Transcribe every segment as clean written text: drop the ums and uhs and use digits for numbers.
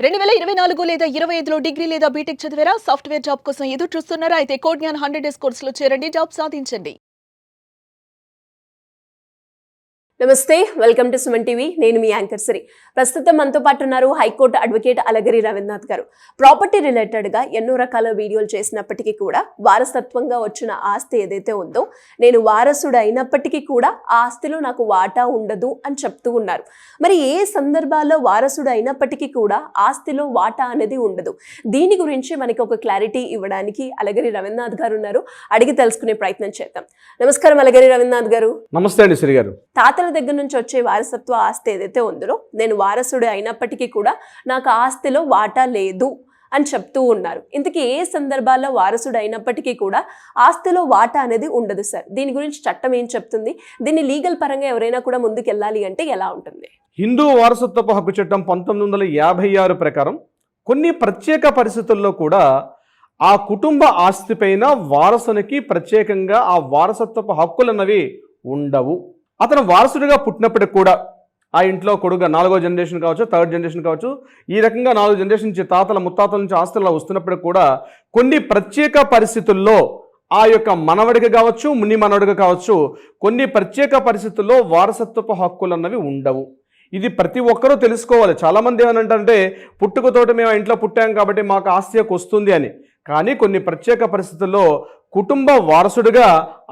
2024 లేదా 25లో డిగ్రీ లేదా బీటెక్ చదివారా? సాఫ్ట్‌వేర్ జాబ్ కోసం ఎదురు చూస్తున్నారా? అయితే కోడ్ జ్ఞాన్ 100 డేస్ కోర్సులో చేరండి, జాబ్ సాధించండి. నమస్తే, వెల్కమ్ టు సుమన్ టీవీ. నేను మీ యాంకర్ సిరి. ప్రస్తుతం మనతో పాటు ఉన్నారు హైకోర్టు అడ్వకేట్ అలగిరి రవీంద్రనాథ్ గారు. ప్రాపర్టీ రిలేటెడ్గా ఎన్నో రకాల వీడియోలు చేసినప్పటికీ కూడా వారసత్వంగా వచ్చిన ఆస్తి ఏదైతే ఉందో, నేను వారసుడు అయినప్పటికీ కూడా ఆ ఆస్తిలో నాకు వాటా ఉండదు అని చెప్తూ ఉన్నారు. మరి ఏ సందర్భాల్లో వారసుడు అయినప్పటికీ కూడా ఆస్తిలో వాటా అనేది ఉండదు? దీని గురించి మనకి ఒక క్లారిటీ ఇవ్వడానికి అలగిరి రవీంద్రనాథ్ గారు ఉన్నారు. అడిగి తెలుసుకునే ప్రయత్నం చేద్దాం. నమస్కారం అలగిరి రవీంద్రనాథ్ గారు. నమస్తే అండి శ్రీ గారు. తాతల దగ్గర నుంచి వచ్చే వారసత్వ ఆస్తి ఏదైతే ఉందో, నేను వారసుడు అయినప్పటికీ కూడా నాకు ఆస్తిలో వాటా లేదు అని చెప్తూ ఉన్నారు. ఇంతకీ ఏ సందర్భాల్లో వారసుడు అయినప్పటికీ కూడా ఆస్తిలో వాటా అనేది ఉండదు సార్? దీని గురించి చట్టం ఏం చెప్తుంది? దీన్ని లీగల్ పరంగా ఎవరైనా కూడా ముందుకు వెళ్ళాలి అంటే ఎలా ఉంటుంది? హిందూ వారసత్వపు హక్కు చట్టం 1956 ప్రకారం కొన్ని ప్రత్యేక పరిస్థితుల్లో కూడా ఆ కుటుంబ ఆస్తిపైన వారసునికి ప్రత్యేకంగా ఆ వారసత్వపు హక్కులన్నవి ఉండవు. అతను వారసుడిగా పుట్టినప్పటికి కూడా ఆ ఇంట్లో కొడుగా 4వ జనరేషన్ కావచ్చు, 3rd జనరేషన్ కావచ్చు, ఈ రకంగా 4 జనరేషన్ నుంచి తాతల ముత్తాతల నుంచి ఆస్తులు వస్తున్నప్పటికి కూడా కొన్ని ప్రత్యేక పరిస్థితుల్లో ఆ యొక్క మనవడిగా కావచ్చు, ముని మనవడిగా కావచ్చు, కొన్ని ప్రత్యేక పరిస్థితుల్లో వారసత్వపు హక్కులు అన్నవి ఉండవు. ఇది ప్రతి ఒక్కరూ తెలుసుకోవాలి. చాలామంది ఏమనంటే పుట్టుకతోటి మేము ఆ ఇంట్లో పుట్టాం కాబట్టి మాకు ఆస్తి హక్కు వస్తుంది అని. కానీ కొన్ని ప్రత్యేక పరిస్థితుల్లో కుటుంబ వారసుడిగా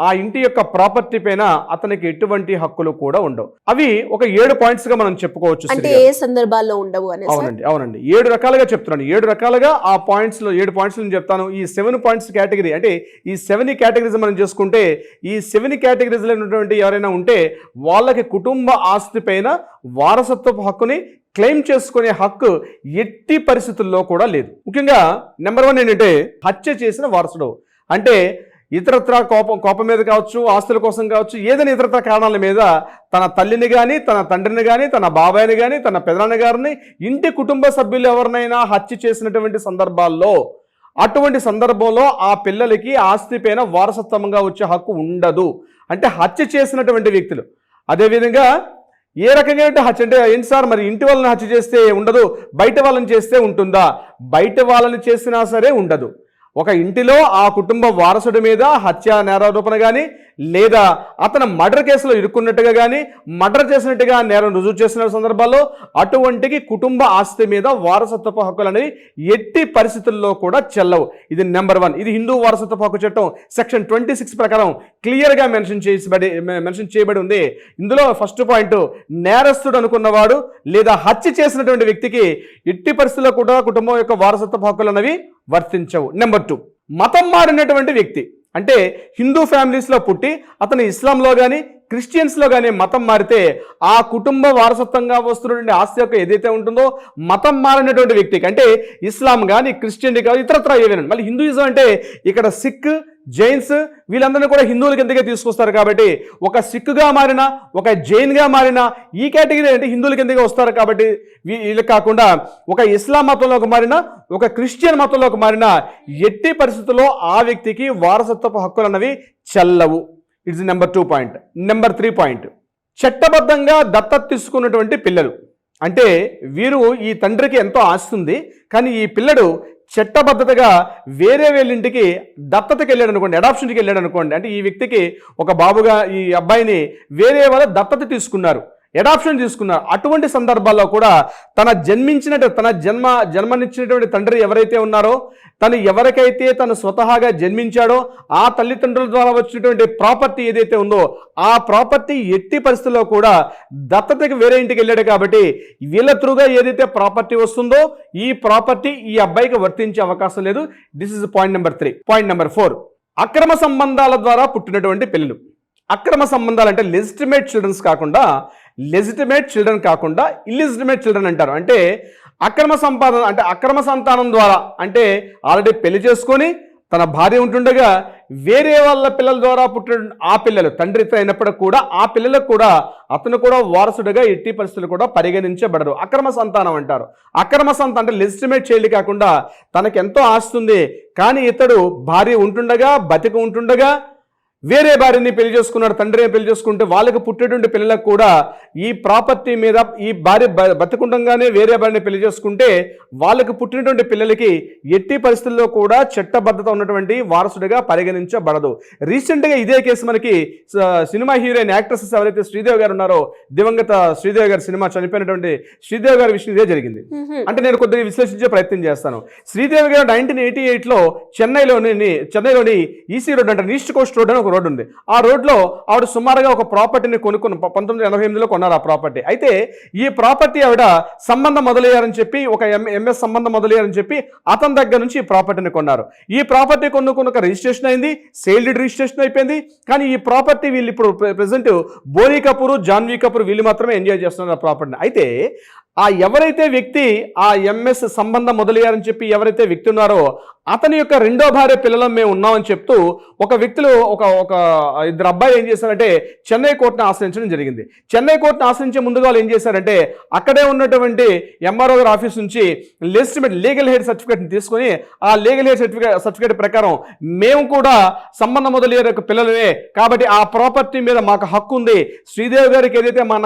ఆ ఇంటి యొక్క ప్రాపర్టీ పైన అతనికి ఎటువంటి హక్కులు కూడా ఉండవు. అవి ఒక 7 పాయింట్స్గా మనం చెప్పుకోవచ్చు. అంటే ఏ సందర్భాల్లో ఉండవు అని? అవునండి 7 రకాలుగా చెప్తున్నాను. 7 రకాలుగా ఆ పాయింట్స్లో 7 పాయింట్స్ నేను చెప్తాను. ఈ 7 పాయింట్స్ కేటగిరీ అంటే ఈ 7 కేటగిరీస్ మనం చేసుకుంటే, ఈ 7 కేటగిరీస్లో ఉన్నటువంటి ఎవరైనా ఉంటే వాళ్ళకి కుటుంబ ఆస్తి పైన వారసత్వపు హక్కుని క్లెయిమ్ చేసుకునే హక్కు ఎట్టి పరిస్థితుల్లో కూడా లేదు. ముఖ్యంగా నెంబర్ 1 ఏంటంటే హత్య చేసిన వారసుడు. అంటే ఇతరత్ర కోపం మీద కావచ్చు, ఆస్తుల కోసం కావచ్చు, ఏదైనా ఇతరత్ర కారణాల మీద తన తల్లిని కానీ, తన తండ్రిని కానీ, తన బాబాయిని కానీ, తన పెదనాన్న గారిని, ఇంటి కుటుంబ సభ్యులు ఎవరినైనా హత్య చేసినటువంటి సందర్భాల్లో, అటువంటి సందర్భంలో ఆ పిల్లలకి ఆస్తి పైన వారసత్వంగా వచ్చే హక్కు ఉండదు. అంటే హత్య చేసినటువంటి వ్యక్తులు. అదేవిధంగా ఏ రకంగా హత్య అంటే ఏంటి సార్, మరి ఇంటి వాళ్ళని హత్య చేస్తే ఉండదు, బయట వాళ్ళని చేస్తే ఉంటుందా? బయట వాళ్ళని చేసినా సరే ఉండదు. ఒక ఇంటిలో ఆ కుటుంబ వారసుడి మీద హత్య నేరారోపణ కానీ, లేదా అతను మర్డర్ కేసులో ఇరుక్కున్నట్టుగా కానీ, మర్డర్ చేసినట్టుగా నేరం రుజువు చేసిన సందర్భాల్లో అటువంటికి కుటుంబ ఆస్తి మీద వారసత్వపు హక్కులు అనేవి ఎట్టి పరిస్థితుల్లో కూడా చెల్లవు. ఇది నెంబర్ 1. ఇది హిందూ వారసత్వపు హక్కు చట్టం సెక్షన్ 26 ప్రకారం క్లియర్గా మెన్షన్ చేయబడి ఉంది. ఇందులో ఫస్ట్ పాయింట్, నేరస్తుడు అనుకున్నవాడు లేదా హత్య చేసినటువంటి వ్యక్తికి ఎట్టి పరిస్థితుల్లో కూడా కుటుంబం యొక్క వారసత్వపు హక్కులు అనేవి వర్తించవు. నెంబర్ 2, మతం మారినటువంటి వ్యక్తి. అంటే హిందూ ఫ్యామిలీస్లో పుట్టి అతను ఇస్లాంలో కానీ, క్రిస్టియన్స్లో కానీ మతం మారితే ఆ కుటుంబ వారసత్వంగా వస్తున్నటువంటి ఆస్తి యొక్క ఏదైతే ఉంటుందో, మతం మారినటువంటి వ్యక్తికి అంటే ఇస్లాం కానీ, క్రిస్టియన్ కానీ, ఇతరత్ర ఏవైనా. మళ్ళీ హిందూయిజం అంటే ఇక్కడ సిక్, జైన్స్ వీళ్ళందరినీ కూడా హిందువుల కిందకే తీసుకొస్తారు. కాబట్టి ఒక సిక్గా మారిన, ఒక జైన్గా మారిన ఈ కేటగిరీ అంటే హిందువుల కిందకే వస్తారు. కాబట్టి వీళ్ళకి కాకుండా ఒక ఇస్లాం మతంలోకి మారిన, ఒక క్రిస్టియన్ మతంలోకి మారిన ఎట్టి పరిస్థితుల్లో ఆ వ్యక్తికి వారసత్వపు హక్కులు అన్నవి చెల్లవు. It's number 2 point. Number 3 point, చట్టబద్ధంగా దత్తత తీసుకున్నటువంటి పిల్లలు. అంటే వీరు ఈ తండ్రికి ఎంతో ఆస్తుంది, కానీ ఈ పిల్లడు చట్టబద్ధతగా వేరే ఇంటికి దత్తతకి వెళ్ళాడు అనుకోండి, అడాప్షన్కి వెళ్ళాడు అనుకోండి. అంటే ఈ వ్యక్తికి ఒక బాబుగా ఈ అబ్బాయిని వేరే వాళ్ళ దత్తత తీసుకున్నారు, అడాప్షన్ తీసుకున్నారు. అటువంటి సందర్భాల్లో కూడా తన జన్మనిచ్చినటువంటి తండ్రి ఎవరైతే ఉన్నారో, తను ఎవరికైతే తను స్వతహాగా జన్మించాడో ఆ తల్లిదండ్రుల ద్వారా వచ్చినటువంటి ప్రాపర్టీ ఏదైతే ఉందో, ఆ ప్రాపర్టీ ఎట్టి పరిస్థితుల్లో కూడా దత్తతకి వేరే ఇంటికి వెళ్ళాడు. కాబట్టి వీళ్ళ త్రూగా ఏదైతే ప్రాపర్టీ వస్తుందో ఈ ప్రాపర్టీ ఈ అబ్బాయికి వర్తించే అవకాశం లేదు. This is point number 3. Point number 4, అక్రమ సంబంధాల ద్వారా పుట్టినటువంటి పిల్లలు. అక్రమ సంబంధాలు అంటే లెజిటిమేట్ చిల్డ్రన్ కాకుండా ఇల్లిజిటిమేట్ చిల్డ్రన్ అంటారు. అంటే అక్రమ సంపాదన అంటే అక్రమ సంతానం ద్వారా, అంటే ఆల్రెడీ పెళ్లి చేసుకొని తన భార్య ఉంటుండగా వేరే వాళ్ళ పిల్లల ద్వారా పుట్టిన ఆ పిల్లలు తండ్రితో అయినప్పటికీ కూడా ఆ పిల్లలకు కూడా అతను కూడా వారసుడిగా ఎట్టి పరిస్థితులు కూడా పరిగణించబడరు. అక్రమ సంతానం అంటారు. అక్రమ సంతానం అంటే లెజిటిమేట్ చైల్డ్ కాకుండా తనకు ఎంతో ఆస్తుంది, కానీ ఇతడు భార్య ఉంటుండగా, బతికి ఉంటుండగా వేరే భార్యని పెళ్లి చేసుకున్నాడు, తండ్రిని పెళ్లి చేసుకుంటే వాళ్ళకి పుట్టేటువంటి పిల్లలకు కూడా ఈ ప్రాపర్టీ మీద ఈ భార్య బతుకుండగానే వేరే భార్యని పెళ్లి చేసుకుంటే వాళ్ళకి పుట్టినటువంటి పిల్లలకి ఎట్టి పరిస్థితుల్లో కూడా చట్టబద్ధత ఉన్నటువంటి వారసుడిగా పరిగణించబడదు. రీసెంట్గా ఇదే కేసు మనకి సినిమా హీరోయిన్ యాక్ట్రెసెస్ ఎవరైతే శ్రీదేవి గారు ఉన్నారో, దివంగత శ్రీదేవి గారి సినిమా చనిపోయినటువంటి శ్రీదేవి గారి విషయం ఇదే జరిగింది. అంటే నేను కొద్దిగా విశ్లేషించే ప్రయత్నం చేస్తాను. శ్రీదేవి గారు 1988లో చెన్నైలోని ఈసీ రోడ్ అంటే ఈస్ట్ కోస్ట్ రోడ్ అని ఒక రోడ్ ఉంది. ఆ రోడ్లో ఆవిడ సుమారుగా ఒక ప్రాపర్టీని కొనుక్కుని 1988లో కొన్నారు ఆ ప్రాపర్టీ. అయితే ఈ ప్రాపర్టీ ఆవిడ సంబంధం మొదలయ్యారని చెప్పి ఒక ఎంఎస్ సంబంధం మొదలయ్యారని చెప్పి అతని దగ్గర నుంచి ఈ ప్రాపర్టీని కొన్నారు. ఈ ప్రాపర్టీ కొనుక్కున్న రిజిస్ట్రేషన్ అయింది, సేల్ డీడ్ రిజిస్ట్రేషన్ అయిపోయింది. కానీ ఈ ప్రాపర్టీ వీళ్ళు ఇప్పుడు ప్రెసెంట్ బోనీ కపూర్, జాన్వీ కపూర్ వీళ్ళు మాత్రమే ఎంజాయ్ చేస్తున్నారు ఆ ప్రాపర్టీని. అయితే ఆ ఎవరైతే వ్యక్తి ఆ ఎంఎస్ సంబంధం మొదలయ్యారని చెప్పి ఎవరైతే వ్యక్తి ఉన్నారో అతని యొక్క రెండో భార్య పిల్లలం మేము ఉన్నామని చెప్తూ ఒక వ్యక్తులు ఒక ఇద్దరు అబ్బాయిలు ఏం చేశారంటే చెన్నై కోర్టును ఆశ్రయించడం జరిగింది. చెన్నై కోర్టును ఆశ్రయించే ముందుగా వాళ్ళు ఏం చేశారంటే అక్కడే ఉన్నటువంటి ఎంఆర్ఓ గారి ఆఫీస్ నుంచి లెజిటిమేట్ లీగల్ హెయిర్ సర్టిఫికేట్ని తీసుకొని ఆ లీగల్ హెయిర్ సర్టిఫికేట్ ప్రకారం మేము కూడా సంబంధం మొదలయ్యే పిల్లలమే కాబట్టి ఆ ప్రాపర్టీ మీద మాకు హక్కు ఉంది. శ్రీదేవి గారికి ఏదైతే మా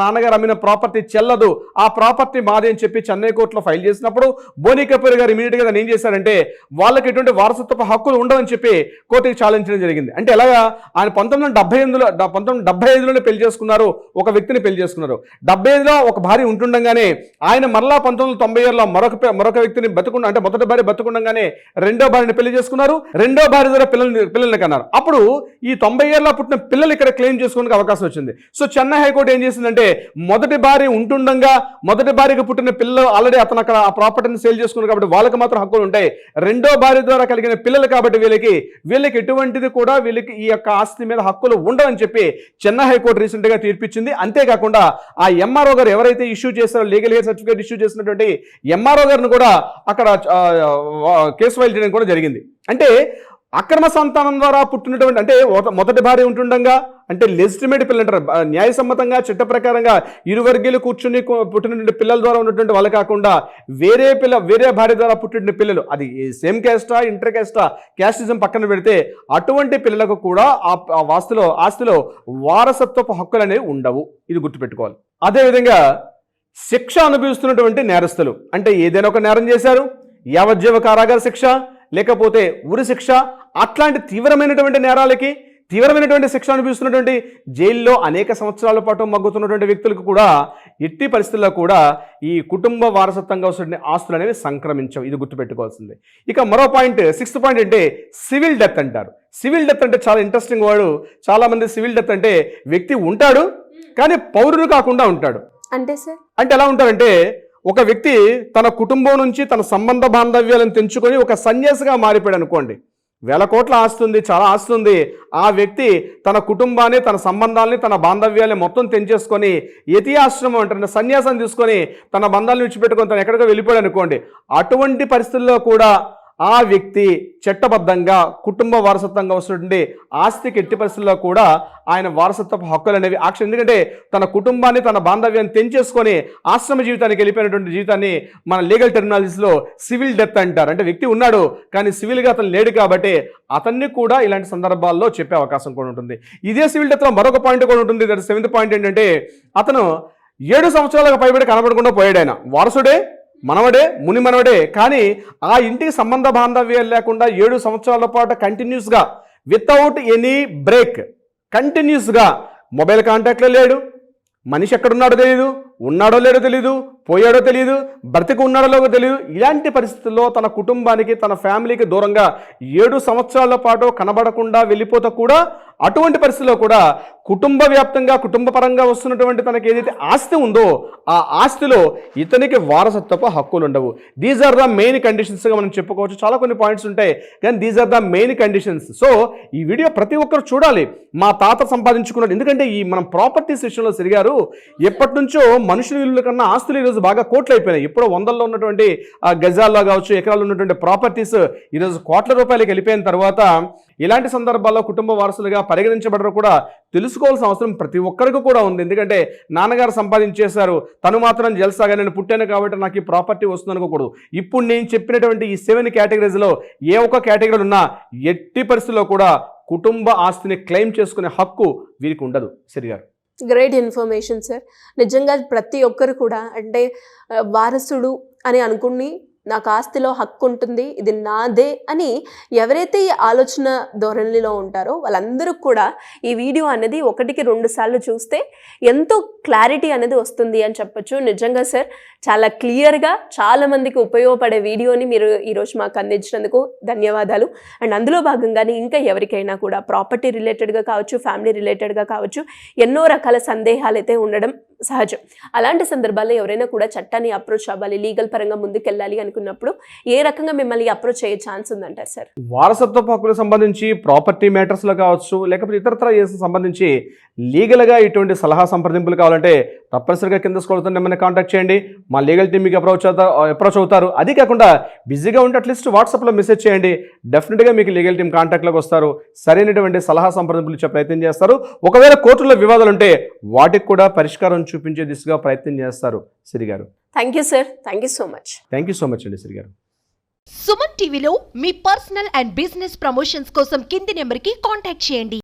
నాన్నగారు అమ్మిన ప్రాపర్టీ చెల్లదు, ఆ ప్రాపర్టీ మాది అని చెప్పి చెన్నై కోర్టులో ఫైల్ చేసినప్పుడు బోనీ కపూర్ గారు ఇమీడియట్గా దాన్ని ఏం చేశారంటే వాళ్ళకి ఎటువంటి వారసత్వ హక్కులు ఉండవని చెప్పి కోర్టుకి ఛాలెంజ్ జరిగింది. అంటే ఎలాగా ఆయన 1975లోనే పెళ్లి చేసుకున్నారు, ఒక వ్యక్తిని పెళ్లి చేసుకున్నారు. 75లో ఒక భార్య ఉంటుండగానే ఆయన మరలా 1990లో మరొక వ్యక్తిని అంటే మొదటి భార్య బతుకుండగానే రెండో భార్యని పెళ్లి చేసుకున్నారు. రెండో భార్య ద్వారా పిల్లల్ని కన్నారు. అప్పుడు ఈ 90 పుట్టిన పిల్లలు ఇక్కడ క్లెయిమ్ చేసుకోవడానికి అవకాశం వచ్చింది. సో చెన్నై హైకోర్టు ఏం చేసిందంటే మొదటి భార్య ఉంటుండగా మొదటి భార్యకు పుట్టిన పిల్లలు ఆల్రెడీ అతను అక్కడ ఆ ప్రాపర్టీని సేల్ చేసుకున్నారు కాబట్టి వాళ్ళకి మాత్రం హక్కులు ఉంటాయి. రెండో భార్య ద్వారా కలిగిన పిల్లలు కాబట్టి వీళ్ళకి ఎటువంటిది కూడా వీళ్ళకి ఈ యొక్క ఆస్తి మీద హక్కులు ఉండవని చెప్పి చెన్నై హైకోర్టు రీసెంట్ గా తీర్పిచ్చింది. అంతేకాకుండా ఆ ఎంఆర్ఓ గారు ఎవరైతే ఇష్యూ చేస్తారో లీగల్ హెయిర్ సర్టిఫికేట్ ఇష్యూ చేసినటువంటి ఎంఆర్ఓ గారిని కూడా అక్కడ కేసు ఫైల్ చేయడం కూడా జరిగింది. అంటే అక్రమ సంతానం ద్వారా పుట్టినటువంటి అంటే మొదటి భార్య ఉంటుండగా అంటే లెజిటిమేట్ పిల్లలు అంటారు, న్యాయసమ్మతంగా చట్ట ప్రకారంగా ఇరు వర్గీయులు కూర్చుని పుట్టినటువంటి పిల్లల ద్వారా ఉన్నటువంటి వాళ్ళు కాకుండా వేరే భార్య ద్వారా పుట్టిన పిల్లలు, అది సేమ్ క్యాస్టా ఇంటర్ క్యాస్టా క్యాస్టిజం పక్కన పెడితే అటువంటి పిల్లలకు కూడా ఆ ఆస్తిలో వారసత్వపు హక్కులు అనేవి ఉండవు. ఇది గుర్తుపెట్టుకోవాలి. అదేవిధంగా శిక్ష అనుభవిస్తున్నటువంటి నేరస్తులు అంటే ఏదైనా ఒక నేరం చేశారు, యావజ్జీవ కారాగార శిక్ష లేకపోతే ఉరి శిక్ష, అట్లాంటి తీవ్రమైనటువంటి శిక్ష అనుభవిస్తున్నటువంటి జైల్లో అనేక సంవత్సరాల పాటు మగ్గుతున్నటువంటి వ్యక్తులకు కూడా ఎట్టి పరిస్థితుల్లో కూడా ఈ కుటుంబ వారసత్వంగా వస్తున్న ఆస్తులు అనేవి సంక్రమించవు. ఇది గుర్తుపెట్టుకోవాల్సిందే. ఇక మరో పాయింట్ 6th పాయింట్ అంటే సివిల్ డెత్ అంటారు. సివిల్ డెత్ అంటే చాలా ఇంట్రెస్టింగ్ వర్డ్. చాలా మంది సివిల్ డెత్ అంటే వ్యక్తి ఉంటాడు కానీ పౌరుడు కాకుండా ఉంటాడు. అంటే ఎలా ఉంటారంటే ఒక వ్యక్తి తన కుటుంబం నుంచి తన సంబంధ బాంధవ్యాలను తెంచుకొని ఒక సన్యాసిగా మారిపోయాడు అనుకోండి. 1000 కోట్ల ఆస్తి ఉంది, చాలా ఆస్తి ఉంది. ఆ వ్యక్తి తన కుటుంబాన్ని, తన సంబంధాలని, తన బాంధవ్యాన్ని మొత్తం తెంచేసుకొని యతి ఆశ్రమం అంటారు, సన్యాసం తీసుకొని తన బంధాలను విడిచిపెట్టుకొని తను ఎక్కడికో వెళ్ళిపోయాడు అనుకోండి. అటువంటి పరిస్థితుల్లో కూడా ఆ వ్యక్తి చట్టబద్ధంగా కుటుంబ వారసత్వంగా వస్తుండే ఆస్తికి ఎట్టి పరిస్థితుల్లో కూడా ఆయన వారసత్వపు హక్కులు అనేవి ఎందుకంటే తన కుటుంబాన్ని, తన బాంధవ్యాన్ని తెంచేసుకొని ఆశ్రమ జీవితానికి వెళ్ళిపోయినటువంటి జీవితాన్ని మన లీగల్ టెర్మినాలజీలో సివిల్ డెత్ అంటారు. అంటే వ్యక్తి ఉన్నాడు కానీ సివిల్గా అతను లేడు కాబట్టి అతన్ని కూడా ఇలాంటి సందర్భాల్లో చెప్పే అవకాశం కూడా ఉంటుంది. ఇదే సివిల్ డెత్లో మరొక పాయింట్ కూడా ఉంటుంది. 7th పాయింట్ ఏంటంటే అతను 7 సంవత్సరాలకు పైబడి కనబడకుండా పోయాడు. ఆయన వారసుడే, మనవడే, ముని మనవడే, కానీ ఆ ఇంటికి సంబంధ బాంధవ్యాలు లేకుండా 7 సంవత్సరాల పాటు కంటిన్యూస్గా వితౌట్ ఎనీ బ్రేక్ కంటిన్యూస్గా మొబైల్ కాంటాక్ట్లో లేడు, మనిషి ఎక్కడున్నాడో తెలియదు, ఉన్నాడో లేడో తెలియదు, పోయాడో తెలియదు, బ్రతికి ఉన్నాడో తెలియదు. ఇలాంటి పరిస్థితుల్లో తన కుటుంబానికి, తన ఫ్యామిలీకి దూరంగా 7 సంవత్సరాల పాటు కనబడకుండా వెళ్ళిపోతా కూడా అటువంటి పరిస్థితుల్లో కూడా కుటుంబ వ్యాప్తంగా, కుటుంబ పరంగా వస్తున్నటువంటి తనకి ఏదైతే ఆస్తి ఉందో ఆ ఆస్తిలో ఇతనికి వారసత్వపు హక్కులు ఉండవు. దీస్ ఆర్ ద మెయిన్ కండిషన్స్గా మనం చెప్పుకోవచ్చు. చాలా కొన్ని పాయింట్స్ ఉంటాయి కానీ these are the main conditions. So ఈ వీడియో ప్రతి ఒక్కరు చూడాలి. మా తాత సంపాదించుకున్నాడు, ఎందుకంటే ఈ మనం ప్రాపర్టీస్ విషయంలో తిరిగారు. ఎప్పటి నుంచో మనుషుల విలువల కన్నా ఆస్తులు ఈరోజు బాగా కోట్లు అయిపోయినాయి. ఎప్పుడో 100లో ఉన్నటువంటి గజాల్లో కావచ్చు, ఎకరాల్లో ఉన్నటువంటి ప్రాపర్టీస్ ఈరోజు కోట్ల రూపాయలకి వెళ్ళిపోయిన తర్వాత ఇలాంటి సందర్భాల్లో కుటుంబ వారసులుగా పరిగణించబడరు కూడా తెలుసుకోవాల్సిన అవసరం ప్రతి ఒక్కరికి కూడా ఉంది. ఎందుకంటే నాన్నగారు సంపాదించేశారు, తను మాత్రం జల్సాగా నేను పుట్టాను కాబట్టి నాకు ఈ ప్రాపర్టీ వస్తుంది అనుకోకూడదు. ఇప్పుడు నేను చెప్పినటువంటి ఈ 7 కేటగిరీస్లో ఏ ఒక్క కేటగిరీలు ఉన్నా ఎట్టి పరిస్థితుల్లో కూడా కుటుంబ ఆస్తిని క్లెయిమ్ చేసుకునే హక్కు వీరికి ఉండదు సిరి గారు. Great information sir. నిజంగా ప్రతి ఒక్కరు కూడా అంటే వారసుడు అని అనుకుని నాకు ఆస్తిలో హక్కు ఉంటుంది, ఇది నాదే అని ఎవరైతే ఈ ఆలోచన ధోరణిలో ఉంటారో వాళ్ళందరూ కూడా ఈ వీడియో అనేది 1-2 సార్లు చూస్తే ఎంతో క్లారిటీ అనేది వస్తుంది అని చెప్పొచ్చు. నిజంగా సార్ చాలా క్లియర్గా చాలా మందికి ఉపయోగపడే వీడియోని మీరు ఈరోజు మాకు అందించినందుకు ధన్యవాదాలు. అండ్ అందులో భాగంగానే ఇంకా ఎవరికైనా కూడా ప్రాపర్టీ రిలేటెడ్గా కావచ్చు, ఫ్యామిలీ రిలేటెడ్గా కావచ్చు, ఎన్నో రకాల సందేహాలు అయితే ఉండడం సహజం. అలాంటి సందర్భాల్లో ఎవరైనా కూడా చట్టాన్ని అప్రోచ్ అవ్వాలి, లీగల్ పరంగా ముందుకెళ్ళాలి అనుకున్నప్పుడు ఏ రకంగా మిమ్మల్ని అప్రోచ్ అయ్యే ఛాన్స్ ఉందంటారు సార్? వారసత్వ హక్కులకు సంబంధించి ప్రాపర్టీ మ్యాటర్స్లో కావచ్చు, లేకపోతే ఇతరత్ర సంబంధించి లీగల్గా ఇటువంటి సలహా సంప్రదింపులు కావాలంటే తప్పనిసరిగా కింద స్క్రోల్ అవుతున్న నెంబర్ని కాంటాక్ట్ చేయండి. మా లీగల్ టీమ్ మీకు అప్రోచ్ అవుతారు. అది కాకుండా బిజీగా ఉంటే అట్లీస్ట్ వాట్సాప్లో మెసేజ్ చేయండి. డెఫినెట్గా మీకు లీగల్ టీమ్ కాంటాక్ట్లోకి వస్తారు, సరైనటువంటి సలహా సంప్రదింపులు ఇచ్చే ప్రయత్నం చేస్తారు. ఒకవేళ కోర్టులో వివాదాలు ఉంటే వాటికి కూడా పరిష్కారం చూపించే దిశగా ప్రయత్నం చేస్తారు సిరి గారు. Thank you sir, thank you so much. Thank you so much అండి సిరి గారు. సుమన్ టీవీలో మీ పర్సనల్ అండ్ బిజినెస్ ప్రమోషన్స్ కోసం కింది నెంబర్కి కాంటాక్ట్ చేయండి.